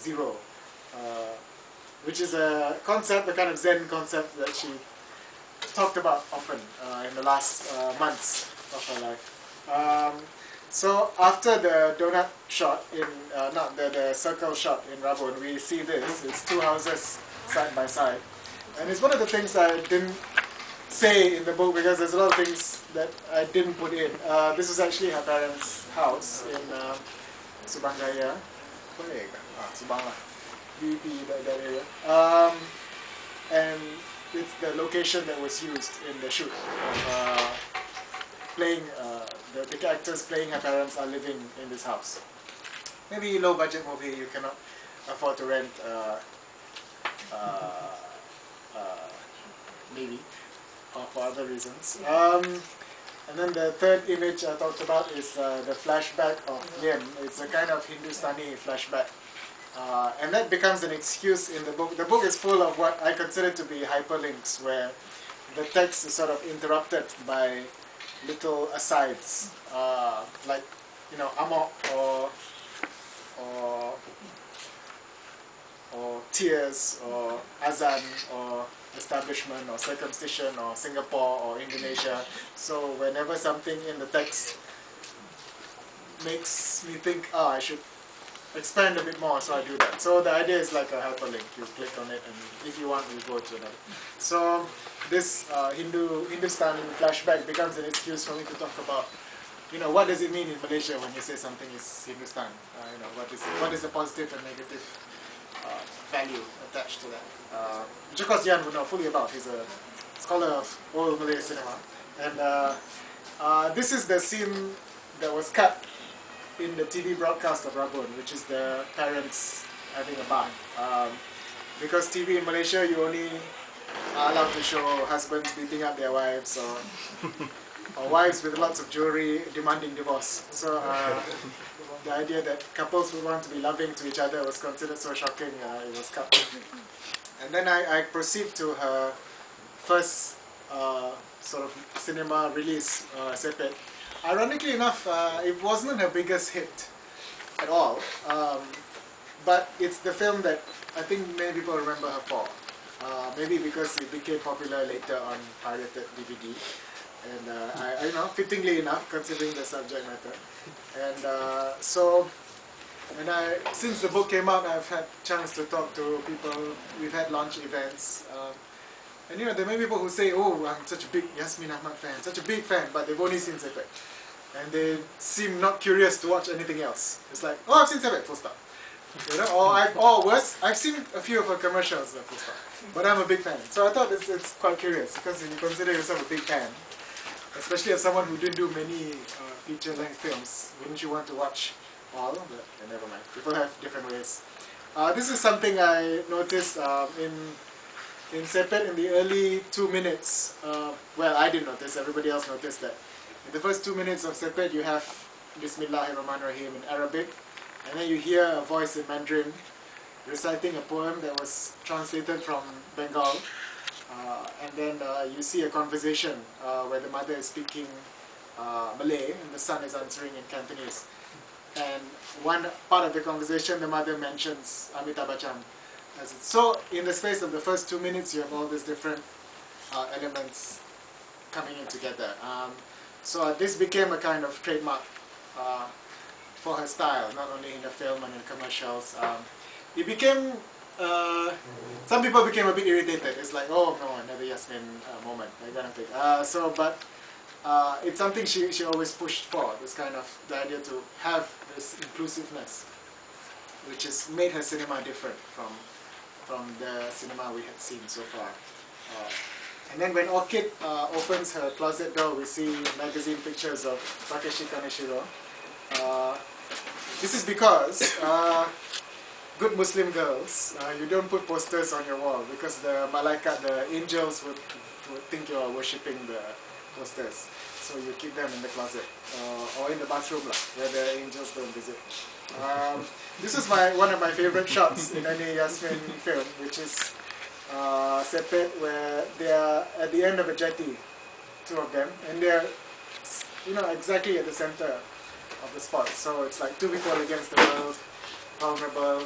zero, which is a concept, a kind of Zen concept that she talked about often in the last months of her life. So after the donut shot in, not the circle shot in Rabun, we see this. It's two houses side by side. And it's one of the things I didn't say in the book because there's a lot of things that I didn't put in. This is actually her parents' house in Subang Raya. Subang lah. BP, that area. And it's the location that was used in the shoot. Playing, the characters playing her parents are living in this house. Maybe low budget movie, you cannot afford to rent maybe, or for other reasons. And then the third image I talked about is the flashback of Liem. It's a kind of Hindustani flashback. And that becomes an excuse in the book. The book is full of what I consider to be hyperlinks, where the text is sort of interrupted by little asides, like, you know, Amok or tears or azan or establishment or circumcision or Singapore or Indonesia. So whenever something in the text makes me think, oh, I should expand a bit more, so I do that. So the idea is like a hyperlink. You click on it, and if you want, you go to another. So this Hindustani flashback becomes an excuse for me to talk about, you know, what does it mean in Malaysia when you say something is Hindustan? You know, what is the positive and negative value attached to that? Which of course Jan would know fully about. He's a scholar of old Malay cinema. And this is the scene that was cut in the TV broadcast of Rabun, which is the parents having a bath. Because TV in Malaysia, you only are allowed to show husbands beating up their wives, or wives with lots of jewelry demanding divorce. So the idea that couples would want to be loving to each other was considered so shocking, it was cut. And then I proceed to her first sort of cinema release, Sepet. Ironically enough, it wasn't her biggest hit at all, but it's the film that I think many people remember her for. Maybe because it became popular later on pirated DVD, and you know, fittingly enough, considering the subject matter. And so, since the book came out, I've had a chance to talk to people. We've had launch events. And you know, there are many people who say, oh, I'm such a big Yasmin Ahmad fan, such a big fan, but they've only seen Sepet. And they seem not curious to watch anything else. It's like, oh, I've seen Sepet, full stop. You know, or worse, I've seen a few of her commercials, full stop. But I'm a big fan. So I thought it's quite curious, because if you consider yourself a big fan, especially as someone who didn't do many feature-length films, wouldn't you want to watch all? But never mind. People have different ways. This is something I noticed in Sepet in the early 2 minutes. Well, I didn't notice, everybody else noticed that. In the first 2 minutes of Sepet, you have Bismillahirrahmanirrahim in Arabic, and then you hear a voice in Mandarin reciting a poem that was translated from Bengal, and then you see a conversation where the mother is speaking Malay and the son is answering in Cantonese. And one part of the conversation, the mother mentions Amitabh Bachchan. So in the space of the first 2 minutes, you have all these different elements coming in together. So this became a kind of trademark for her style, not only in the film and in commercials. It became, some people became a bit irritated. It's like, oh no, another Yasmin moment, that kind of thing. But it's something she always pushed for, this kind of, the idea to have this inclusiveness, which has made her cinema different from the cinema we had seen so far. And then when Orchid opens her closet door, we see magazine pictures of Takeshi Kaneshiro. This is because good Muslim girls, you don't put posters on your wall, because the malaikat, the angels would think you are worshipping the posters. So you keep them in the closet or in the bathroom, where the angels don't visit. This is one of my favorite shots in any Yasmin film, which is Sepet, where they are at the end of a jetty, two of them, and they're, you know, exactly at the center of the spot. So it's like two people against the world, vulnerable,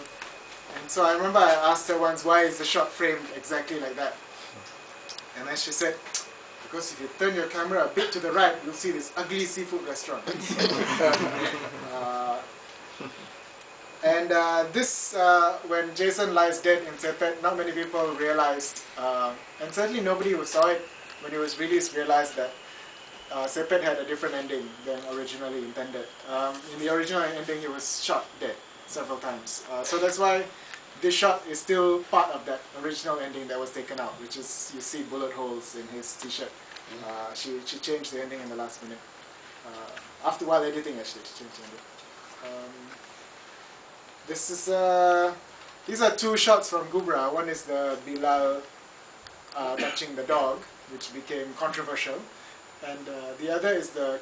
And so I remember I asked her once, why is the shot framed exactly like that? And then she said, because if you turn your camera a bit to the right, you'll see this ugly seafood restaurant. When Jason lies dead in Sepet, not many people realized, and certainly nobody who saw it when it was released realized that Sepet had a different ending than originally intended. In the original ending, he was shot dead several times. So that's why this shot is still part of that original ending that was taken out, which is, you see bullet holes in his t-shirt. She changed the ending in the last minute. While editing, actually, she changed the ending. These are two shots from Gubra. One is the Bilal touching the dog, which became controversial. And the other is the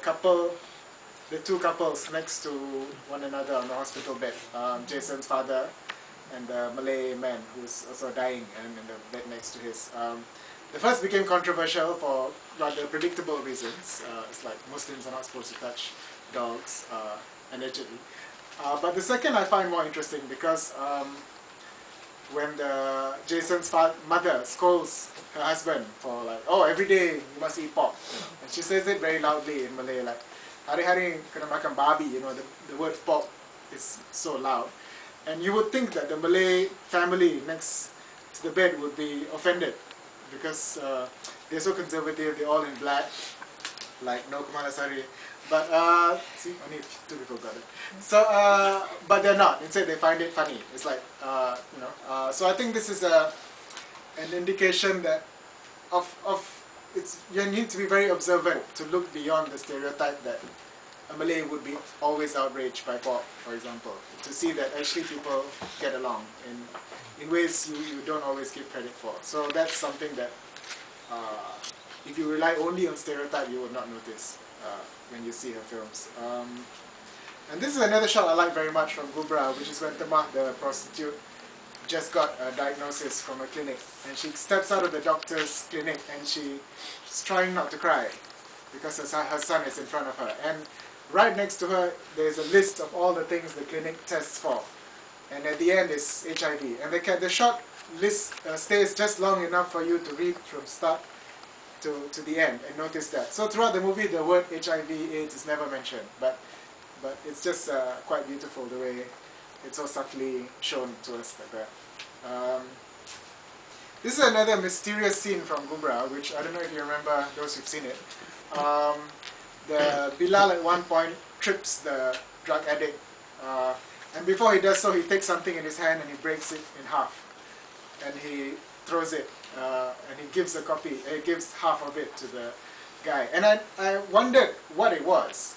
two couples next to one another on the hospital bed. Jason's father and the Malay man who's also dying and in the bed next to his. The first became controversial for rather predictable reasons. It's like Muslims are not supposed to touch dogs, allegedly. But the second I find more interesting because when Jason's mother scolds her husband for like, oh, every day you must eat pork. And she says it very loudly in Malay, like, hari-hari kena makan babi, the word pork is so loud. And you would think that the Malay family next to the bed would be offended because they're so conservative, they're all in black, like no Kamalasari. But, see, only two people got it. So, but they're not. Instead, they find it funny. It's like, so I think this is an indication that you need to be very observant to look beyond the stereotype that a Malay would be always outraged by pork, for example, to see that actually people get along in ways you don't always give credit for. So that's something that if you rely only on stereotype, you will not notice when you see her films. And this is another shot I like very much from Gubra, which is when Temah, the prostitute, just got a diagnosis from a clinic. And she steps out of the doctor's clinic and she's trying not to cry because her son is in front of her. And right next to her, there's a list of all the things the clinic tests for. And at the end is HIV. And the shot list stays just long enough for you to read from start to the end and notice that. So throughout the movie, the word HIV/AIDS is never mentioned, but it's just quite beautiful the way it's so subtly shown to us like that. This is another mysterious scene from Gubra, which I don't know if you remember, those who've seen it. The Bilal at one point trips the drug addict, and before he does so, he takes something in his hand and he breaks it in half, and he throws it, and he gives he gives half of it to the guy. And I wondered what it was,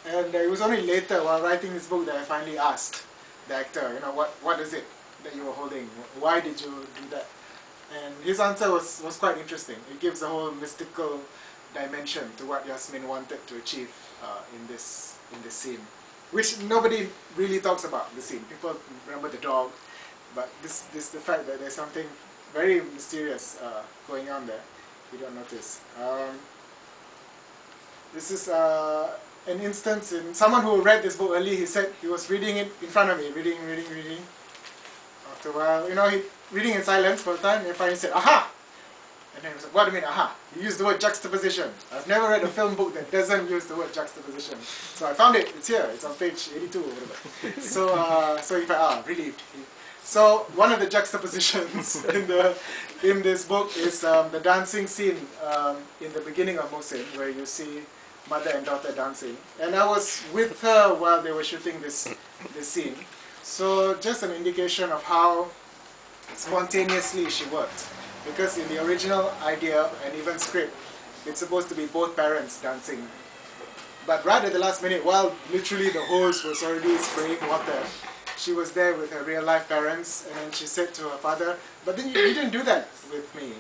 and it was only later while writing this book that I finally asked the actor, what is it that you were holding? Why did you do that? And his answer was quite interesting. It gives a whole mystical dimension to what Yasmin wanted to achieve in this scene, which nobody really talks about. The scene, people remember the dog, but the fact that there's something very mysterious going on there, you don't notice. This is an instance in someone who read this book early. He said he was reading it in front of me, reading. After a while, he reading in silence for a time, and finally said, "Aha!" And then he was like, "What do you mean, aha? You used the word juxtaposition. I've never read a film book that doesn't use the word juxtaposition." So I found it. It's here. It's on page 82 or whatever. So he felt relieved. So one of the juxtapositions in this book is the dancing scene in the beginning of Muhsin, where you see mother and daughter dancing. And I was with her while they were shooting this scene. So just an indication of how spontaneously she worked. Because in the original idea and even script, it's supposed to be both parents dancing. But right at the last minute, while literally the hose was already spraying water, she was there with her real-life parents, and then she said to her father, "But then you didn't do that with me.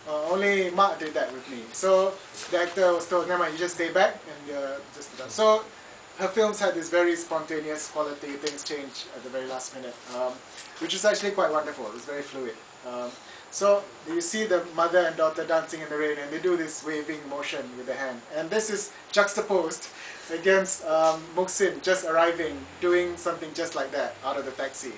Only Ma did that with me." So the actor was told, "Never mind, you just stay back and just do that." So her films had this very spontaneous quality. Things change at the very last minute, which is actually quite wonderful. It's very fluid. So you see the mother and daughter dancing in the rain, and they do this waving motion with the hand. And this is juxtaposed against Muhsin just arriving, doing something just like that out of the taxi.